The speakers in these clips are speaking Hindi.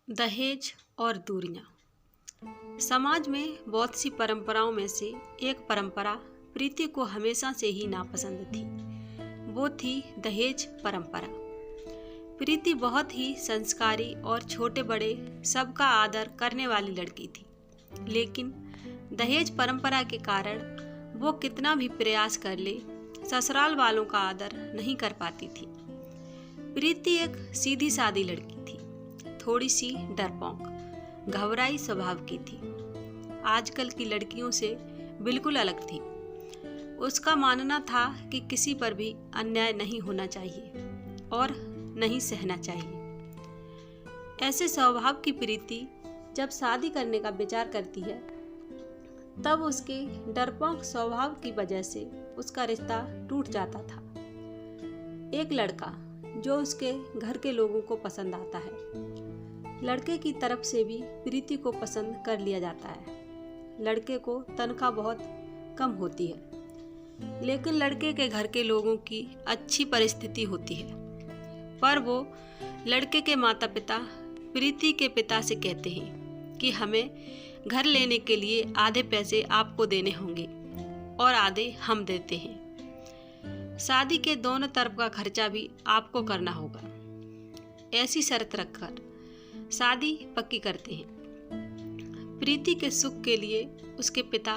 दहेज और दूरियां। समाज में बहुत सी परंपराओं में से एक परंपरा प्रीति को हमेशा से ही नापसंद थी। वो थी दहेज परंपरा। प्रीति बहुत ही संस्कारी और छोटे बड़े सबका आदर करने वाली लड़की थी, लेकिन दहेज परंपरा के कारण वो कितना भी प्रयास कर ले, ससुराल वालों का आदर नहीं कर पाती थी। प्रीति एक सीधी सादी लड़की थी, थोड़ी सी डरपोक, घबराई स्वभाव की थी। आजकल की लड़कियों से बिल्कुल अलग थी। उसका मानना था कि किसी पर भी अन्याय नहीं होना चाहिए और नहीं सहना चाहिए। ऐसे स्वभाव की प्रीति जब शादी करने का विचार करती है, तब उसके डरपोक स्वभाव की वजह से उसका रिश्ता टूट जाता था। एक लड़का जो उसके घर के लोगों को पसंद आता है, लड़के की तरफ से भी प्रीति को पसंद कर लिया जाता है। लड़के को तनख्वाह बहुत कम होती है, लेकिन लड़के के घर के लोगों की अच्छी परिस्थिति होती है, पर वो लड़के के माता पिता प्रीति के पिता से कहते हैं कि हमें घर लेने के लिए आधे पैसे आपको देने होंगे और आधे हम देते हैं। शादी के दोनों तरफ का खर्चा भी आपको करना होगा। ऐसी शर्त रखकर शादी पक्की करते हैं। प्रीति के सुख के लिए उसके पिता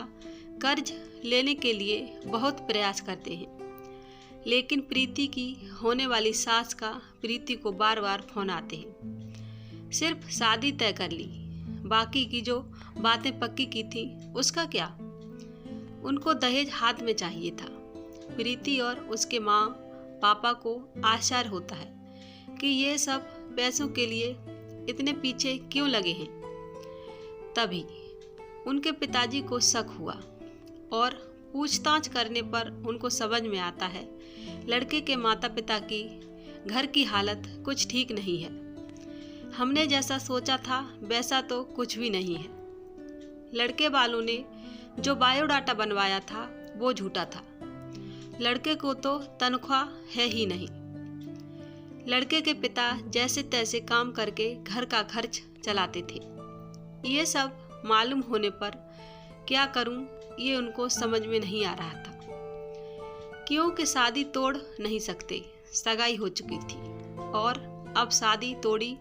कर्ज लेने के लिए बहुत प्रयास करते हैं, लेकिन प्रीति की होने वाली सास का प्रीति को बार बार फोन आते हैं। सिर्फ शादी तय कर ली, बाकी की जो बातें पक्की की थी उसका क्या। उनको दहेज हाथ में चाहिए था। प्रीति और उसके माँ पापा को आश्चर्य होता है कि ये सब पैसों के लिए इतने पीछे क्यों लगे हैं। तभी उनके पिताजी को शक हुआ और पूछताछ करने पर उनको समझ में आता है लड़के के माता पिता की घर की हालत कुछ ठीक नहीं है। हमने जैसा सोचा था वैसा तो कुछ भी नहीं है। लड़के वालों ने जो बायोडाटा बनवाया था वो झूठा था। लड़के को तो तनख्वाह है ही नहीं। लड़के के पिता जैसे तैसे काम करके घर का खर्च चलाते थे। ये सब मालूम होने पर क्या करूं ये उनको समझ में नहीं आ रहा था, क्योंकि शादी तोड़ नहीं सकते, सगाई हो चुकी थी और अब शादी तोड़ी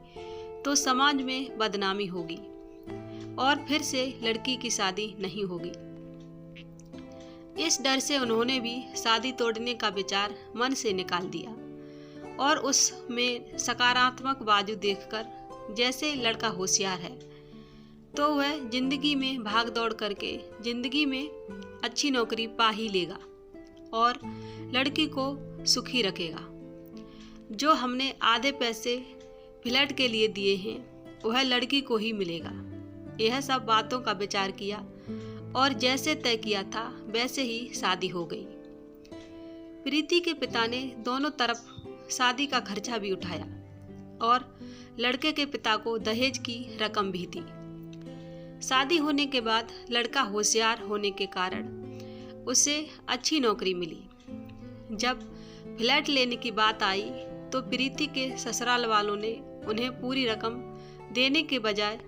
तो समाज में बदनामी होगी और फिर से लड़की की शादी नहीं होगी। इस डर से उन्होंने भी शादी तोड़ने का विचार मन से निकाल दिया और उसमें सकारात्मक बाजू देखकर जैसे लड़का होशियार है तो वह जिंदगी में भाग दौड़ करके जिंदगी में अच्छी नौकरी पा ही लेगा और लड़की को सुखी रखेगा। जो हमने आधे पैसे फ्लैट के लिए दिए हैं वह लड़की को ही मिलेगा। यह सब बातों का विचार किया और जैसे तय किया था वैसे ही शादी हो गई। प्रीति के पिता ने दोनों तरफ शादी का खर्चा भी उठाया और लड़के के पिता को दहेज की रकम भी दी। शादी होने के बाद लड़का होशियार होने के कारण उसे अच्छी नौकरी मिली। जब फ्लैट लेने की बात आई तो प्रीति के ससुराल वालों ने उन्हें पूरी रकम देने के बजाय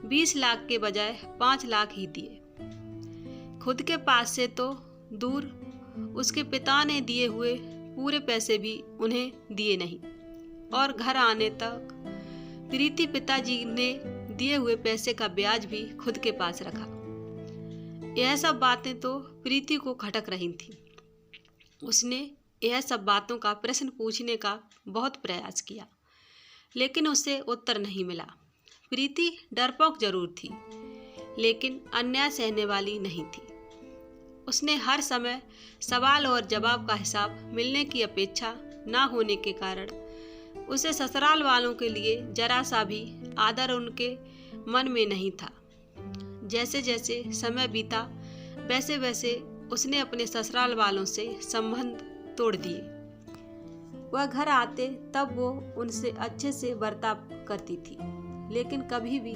20 लाख के बजाय 5 लाख ही दिए। खुद के पास से तो दूर उसके पिता ने दिए हुए पूरे पैसे भी उन्हें दिए नहीं और घर आने तक प्रीति पिताजी ने दिए हुए पैसे का ब्याज भी खुद के पास रखा। यह सब बातें तो प्रीति को खटक रही थी। उसने यह सब बातों का प्रश्न पूछने का बहुत प्रयास किया, लेकिन उसे उत्तर नहीं मिला। प्रीति डरपोक जरूर थी, लेकिन अन्याय सहने वाली नहीं थी। उसने हर समय सवाल और जवाब का हिसाब मिलने की अपेक्षा ना होने के कारण उसे ससुराल वालों के लिए जरा सा भी आदर उनके मन में नहीं था। जैसे जैसे समय बीता वैसे वैसे उसने अपने ससुराल वालों से संबंध तोड़ दिए। वह घर आते तब वो उनसे अच्छे से बर्ताव करती थी, लेकिन कभी भी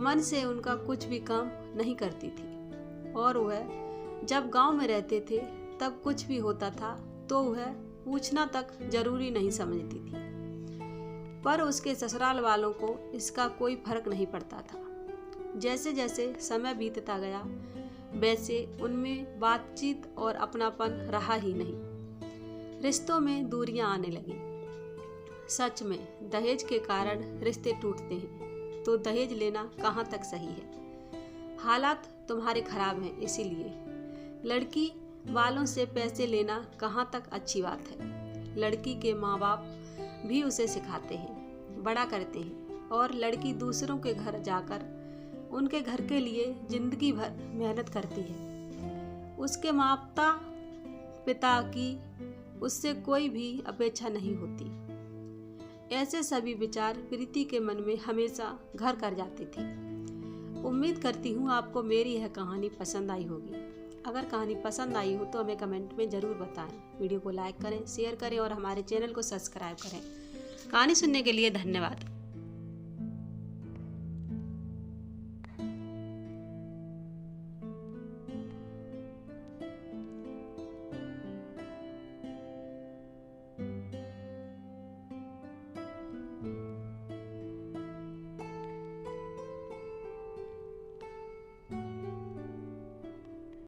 मन से उनका कुछ भी काम नहीं करती थी। और वह जब गांव में रहते थे तब कुछ भी होता था तो वह पूछना तक जरूरी नहीं समझती थी। पर उसके ससुराल वालों को इसका कोई फर्क नहीं पड़ता था। जैसे जैसे समय बीतता गया वैसे उनमें बातचीत और अपनापन रहा ही नहीं। रिश्तों में दूरियां आने लगीं। सच में दहेज के कारण रिश्ते टूटते हैं तो दहेज लेना कहाँ तक सही है। हालात तुम्हारे खराब हैं, इसीलिए लड़की वालों से पैसे लेना कहाँ तक अच्छी बात है। लड़की के माँ बाप भी उसे सिखाते हैं, बड़ा करते हैं और लड़की दूसरों के घर जाकर उनके घर के लिए जिंदगी भर मेहनत करती है। उसके माता पिता की उससे कोई भी अपेक्षा नहीं होती। ऐसे सभी विचार प्रीति के मन में हमेशा घर कर जाते थे। उम्मीद करती हूँ आपको मेरी यह कहानी पसंद आई होगी। अगर कहानी पसंद आई हो तो हमें कमेंट में ज़रूर बताएं। वीडियो को लाइक करें, शेयर करें और हमारे चैनल को सब्सक्राइब करें। कहानी सुनने के लिए धन्यवाद।